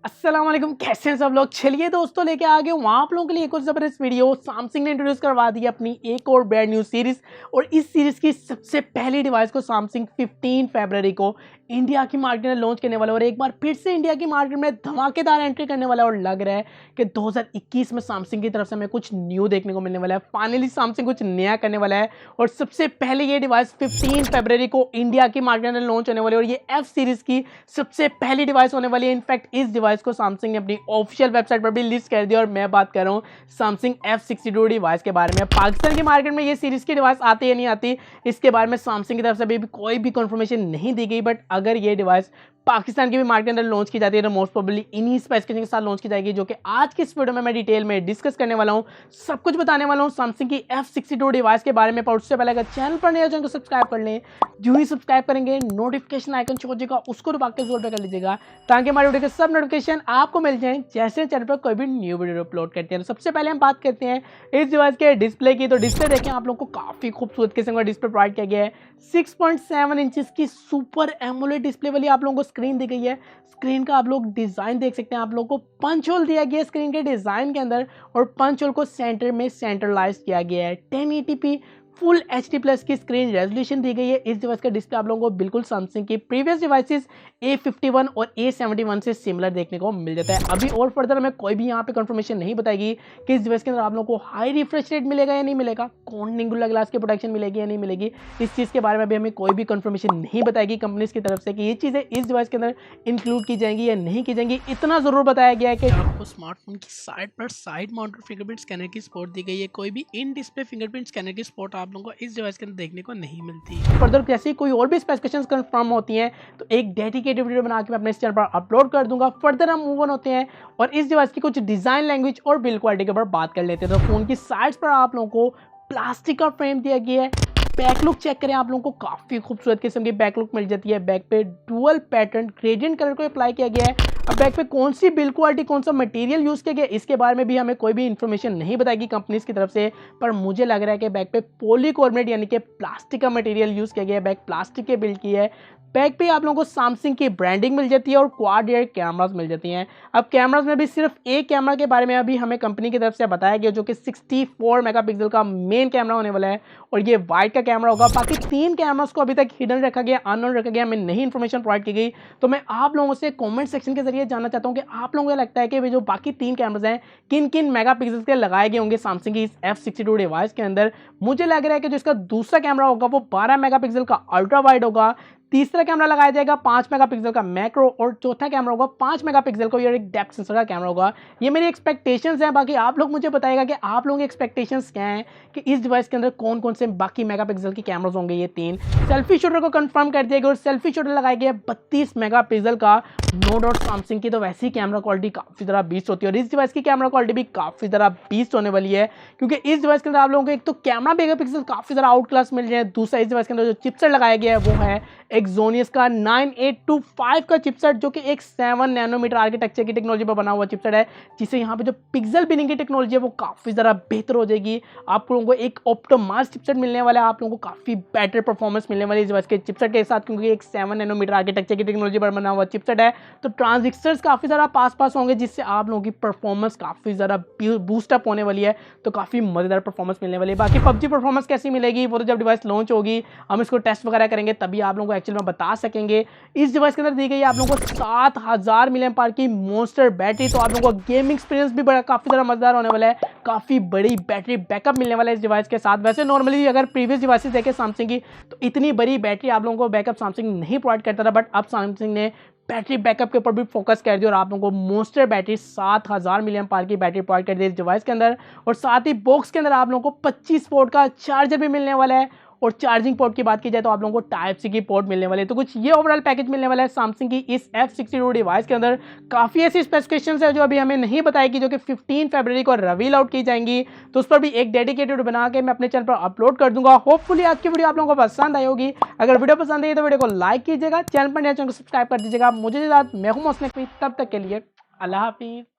अस्सलाम वालेकुम, कैसे हैं सब लोग। चलिए दोस्तों, लेके आ गए हूँ आप लोगों के लिए एक और ज़बरदस्त वीडियो। सैमसंग ने इंट्रोड्यूस करवा दी अपनी एक और ब्रांड न्यू सीरीज़, और इस सीरीज़ की सबसे पहली डिवाइस को सैमसंग 15 फरवरी को इंडिया की मार्केट में लॉन्च करने वाला है, और एक बार फिर से इंडिया की मार्केट में धमाकेदार एंट्री करने वाला है। और लग रहा है कि 2021 में सैमसंग की तरफ से हमें कुछ न्यू देखने को मिलने वाला है। फाइनली सैमसंग कुछ नया करने वाला है, और सबसे पहले ये डिवाइस 15 फरवरी को इंडिया की मार्केट में लॉन्च होने वाली है, और ये एफ सीरीज़ की सबसे पहली डिवाइस होने वाली है। इनफैक्ट इस डिवाइस को सैमसंग ने अपनी ऑफिशियल वेबसाइट पर भी लिस्ट कर दिया, और मैं बात कर रहा हूं सैमसंग F62 डिवाइस के बारे में। पाकिस्तान की मार्केट में ये सीरीज की डिवाइस आती है नहीं आती, इसके बारे में सैमसंग की तरफ से भी कोई भी कंफर्मेशन नहीं दी गई। बट अगर ये डिवाइस पाकिस्तान की भी मार्केट के अंदर लॉन्च की जाती है तो मोस्ट प्रोबेबली इन्हीं स्पेसिफिकेशन के साथ लॉन्च की जाएगी, जो कि आज की इस वीडियो में मैं डिटेल में डिस्कस करने वाला हूं। सब कुछ बताने वाला हूं सैमसंग की F62 डिवाइस के बारे में। पर उससे पहले अगर चैनल पर नए हो तो सब्सक्राइब कर लें। जो ही सब्सक्राइब करेंगे नोटिफिकेशन आइकन शो हो जाएगा, उसको दबा के जोर पे कर लीजिएगा, ताकि हमारे वीडियो के सब नोटिफिकेशन आपको मिल जाए जैसे चैनल पर कोई भी न्यू वीडियो अपलोड करते हैं। तो सबसे पहले हम बात करते हैं इस डिवाइस के डिस्प्ले की। तो डिस्प्ले देखें, आप लोग को काफी खूबसूरत किस्म का डिस्प्ले प्रोवाइड किया गया है। 6.7 इंचेस की सुपर एमोलेड डिस्प्ले वाली आप लोगों को स्क्रीन दी गई है। स्क्रीन का आप लोग डिजाइन देख सकते हैं, आप लोगों को पंच होल दिया गया है स्क्रीन के डिजाइन के अंदर, और पंच होल को सेंटर में सेंट्रलाइज किया गया है। 1080p फुल HD प्लस की स्क्रीन रेजोल्यूशन दी गई है। इस डिवाइस का डिस्प्ले आप लोगों को बिल्कुल सैमसंग की प्रीवियस डिवाइसेस A51 और A71 से सिमिलर देखने को मिल जाता है। अभी और फर्दर हमें कोई भी यहाँ पे कंफर्मेशन नहीं बताएगी कि इस डिवाइस के अंदर आप लोगों को हाई रिफ्रेश रेट मिलेगा या नहीं मिलेगा, कौन निंगुला ग्लास की प्रोटेक्शन मिलेगी या नहीं मिलेगी। इस चीज़ के बारे में भी हमें कोई भी कंफर्मेशन नहीं बताएगी कंपनीज की तरफ से कि ये चीज़ें इस डिवाइस के अंदर इंक्लूड की जाएंगी या नहीं की जाएंगी। इतना जरूर बताया गया है कि आपको स्मार्टफोन की साइड पर साइड माउंटेड फिंगरप्रिंट स्कैनर की सपोर्ट दी गई है। कोई भी इन डिस्प्ले फिंगरप्रिंट स्कैनर की सपोर्ट आप लोगों को इस डिवाइस देखने को नहीं मिलती। फर्दर जैसे कोई और भी स्पेसिफिकेशंस कंफर्म होती हैं तो एक डेडिकेटेड वीडियो बना के मैं अपने इस चैनल पर अपलोड कर दूंगा। फर्दर हम मूव ऑन होते हैं और इस डिवाइस की कुछ डिजाइन लैंग्वेज और बिल्ड क्वालिटी के ऊपर बात कर लेते हैं। तो फोन की साइड्स पर आप लोगों को प्लास्टिक का फ्रेम दिया गया है। बैक लुक चेक करें, आप लोगों को काफी खूबसूरत किस्म की बैक लुक मिल जाती है। बैक पे डुअल पैटर्न ग्रेडियंट कलर को अप्लाई किया गया है। अब बैक पे कौन सी बिल्ड क्वालिटी, कौन सा मटेरियल यूज किया गया, इसके बारे में भी हमें कोई भी इंफॉर्मेशन नहीं बताएगी कंपनीज की तरफ से। पर मुझे लग रहा है कि बैक पे पॉलीकार्बोनेट यानी कि प्लास्टिक का मटेरियल यूज किया गया है। बैक प्लास्टिक के बिल्ड की है। बैक पे आप लोगों को सैमसंग की ब्रांडिंग मिल जाती है और क्वाड एयर कैमरास मिल जाती हैं। अब कैमरास में भी सिर्फ एक कैमरा के बारे में अभी हमें कंपनी की तरफ से बताया गया, जो कि 64 मेगापिक्सल का मेन कैमरा होने वाला है, और ये वाइड का कैमरा होगा। बाकी 3 कैमरास को अभी तक हिडन रखा गया, अननोन रखा गया, हमें नहीं इन्फॉर्मेशन प्रोवाइड की गई। तो मैं आप लोगों से कॉमेंट सेक्शन के जरिए जानना चाहता हूँ कि आप लोगों को लगता है कि जो बाकी 3 कैमरास हैं किन किन मेगापिक्सल के लगाए गए होंगे सैमसंग की इस F62 डिवाइस के अंदर। मुझे लग रहा है कि जो इसका दूसरा कैमरा होगा वो 12 मेगापिक्सल का अल्ट्रा वाइड होगा। तीसरा कैमरा लगाया जाएगा 5 मेगापिक्सल का मैक्रो, और चौथा कैमरा होगा 5 मेगापिक्सल का एक डेप्थ सेंसर का कैमरा होगा। ये मेरी एक्सपेक्टेशंस हैं। बाकी आप लोग मुझे बताइएगा कि आप लोगों के एक्सपेक्टेशंस क्या हैं कि इस डिवाइस के अंदर कौन कौन से बाकी मेगापिक्सल के कैमरास होंगे। ये 3 सेल्फी शूटर को कंफर्म कर दिया गया, और सेल्फी शूटर लगाया गया 32 मेगापिक्सल का। नो डाउट सैमसंग की तो वैसी कैमरा क्वालिटी काफी ज़्यादा बीस्ट होती है, और इस डिवाइस की कैमरा क्वालिटी भी काफी ज़्यादा बीस्ट होने वाली है, क्योंकि इस डिवाइस के अंदर आप लोगों को एक तो कैमरा मेगापिक्सल काफी ज़्यादा आउट क्लास मिल जाए। दूसरा, इस डिवाइस के अंदर जो चिपसेट लगाया गया है वो है एक्सोनियस का 9825 का चिपसेट, जो कि एक 7 नैनोमीटर आर्किटेक्चर की टेक्नोलॉजी पर बना हुआ चिपसेट है, जिससे यहाँ पे जो पिक्सल बिनिंग की टेक्नोलॉजी है वो काफ़ी ज़्यादा बेहतर हो जाएगी। आप लोगों को एक ऑप्टिमाइज्ड चिपसेट मिलने वाला है, आप लोगों को काफ़ी बेटर परफॉर्मेंस मिलने वाली है इस डिवाइस के चिपसेट के साथ, क्योंकि एक 7 नैनोमीटर आर्किटेक्चर की टेक्नोलॉजी पर बना हुआ चिपसेट है। तो ट्रांजिस्टर्स काफ़ी ज़्यादा पास होंगे, जिससे आप लोगों की परफॉर्मेंस काफ़ी ज़्यादा बूस्टअप होने वाली है। तो काफ़ी मज़ेदार परफॉर्मेंस मिलने वाली है। बाकी PUBG परफॉर्मेंस कैसी मिलेगी वो तो जब डिवाइस लॉन्च होगी, हम इसको टेस्ट वगैरह करेंगे तभी आप लोगों को एक्चुअल में बता सकेंगे। इस डिवाइस के अंदर दी गई है आप लोगों को 7000 mAh की मॉन्स्टर बैटरी। तो आप लोगों को गेमिंग एक्सपीरियंस भी बड़ा काफी ज़्यादा मजेदार होने वाला है। काफी बड़ी बैटरी बैकअप मिलने वाला है इस डिवाइस के साथ। वैसे नॉर्मली अगर प्रीवियस डिवाइसेस देखें सैमसंग की, तो इतनी बड़ी बैटरी आप लोगों को बैकअप सैमसंग नहीं प्रोवाइड करता था, बट अब सैमसंग ने बैटरी बैकअप के ऊपर भी फोकस कर दिया, और आप लोगों को मॉन्स्टर बैटरी 7000 mAh की बैटरी प्रोवाइड कर दी इस डिवाइस के अंदर। और साथ ही बॉक्स के अंदर आप लोगों को 25 वोल्ट का चार्जर भी मिलने वाला है, और चार्जिंग पोर्ट की बात की जाए तो आप लोगों को टाइप सी की पोर्ट मिलने वाले हैं। तो कुछ ये ओवरऑल पैकेज मिलने वाला है सैमसंग की इस F62 डिवाइस के अंदर। काफ़ी ऐसी स्पेसिफिकेशंस है जो अभी हमें नहीं बताएगी, जो कि 15 फरवरी को रिवील आउट की जाएंगी। तो उस पर भी एक डेडिकेटेड बना के मैं अपने चैनल पर अपलोड कर दूंगा। होपफुली आज की वीडियो आप लोगों को पसंद आई होगी। अगर वीडियो पसंद आई तो वीडियो को लाइक कीजिएगा, चैनल पर नए चैनल को सब्सक्राइब कर दीजिएगा। मुझे मैं हूं मौसम, तब तक के लिए अल्लाह हाफिज़।